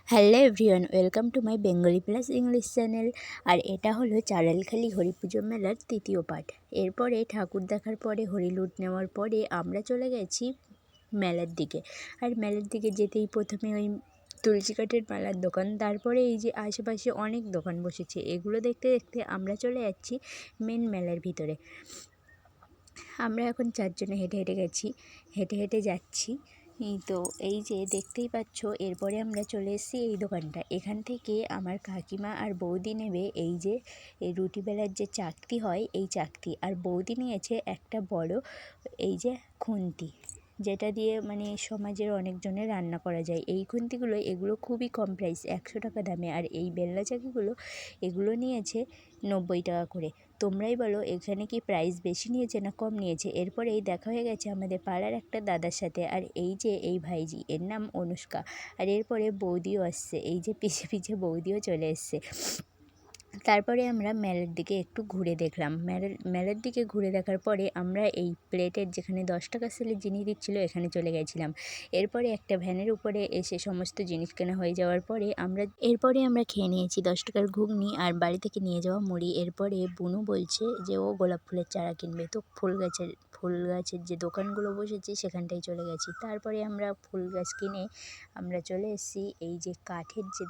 Hello everyone, welcome to my Bengali plus English channel. আর এটা হলো চাড়ালখালি হরি পুজো মেলার তৃতীয় পার্ট। এরপরে ঠাকুর দেখার পরে হরিলুট নেওয়ার পরে আমরা চলে গেছি মেলার দিকে। আর মেলার দিকে যেতেই প্রথমে ওই তুলসী কাঠের মালার দোকান, তারপরে এই যে আশেপাশে অনেক দোকান বসেছে, এগুলো দেখতে দেখতে আমরা চলে যাচ্ছি মেন মেলার ভিতরে। আমরা এখন চারজনে হেঁটে হেঁটে গেছি, হেঁটে হেঁটে যাচ্ছি। তো এই যে দেখতেই পাচ্ছ, এরপরে আমরা চলে এসেছি এই দোকানটা। এখান থেকে আমার কাকিমা আর বৌদি নেবে এই যে এই রুটি বেলার যে চাকতি হয়, এই চাকতি। আর বৌদি নিয়েছে একটা বড় এই যে খুন্তি, যেটা দিয়ে মানে সমাজের অনেকজনের রান্না করা যায়। এই খুন্তিগুলো এগুলো খুবই কম প্রাইস, 100 টাকা দামে। আর এই বেলনা চাকিগুলো এগুলো নিয়েছে 90 টাকা করে। তোমরাই বলো এখানে কি প্রাইস বেশি নিয়েছে না কম নিয়েছে। এরপরেই দেখা হয়ে গেছে আমাদের পাড়ার একটা দাদার সাথে। আর এই যে এই ভাইজি, এর নাম অনুষ্কা। আর এরপরে বৌদিও আসছে, এই যে পিছে পিছে বৌদিও চলে এসছে। তারপরে আমরা মেলার দিকে একটু ঘুরে দেখলাম। মেলার দিকে ঘুরে দেখার পরে আমরা এই প্লেটের যেখানে 10 টাকা সেলের জিনিস দিচ্ছিলো এখানে চলে গেছিলাম। এরপরে একটা ভ্যানের উপরে এসে সমস্ত জিনিস কেনা হয়ে যাওয়ার পরে আমরা খেয়ে নিয়েছি 10 টাকার ঘুগনি আর বাড়ি থেকে নিয়ে যাওয়া মুড়ি। এরপরে বুনু বলছে যে ও গোলাপ ফুলের চারা কিনবে, তো ফুল গাছের যে দোকানগুলো বসেছে সেখানটায় চলে গেছি। তারপরে আমরা ফুল গাছ কিনে আমরা চলে এসেছি এই যে কাঠের যে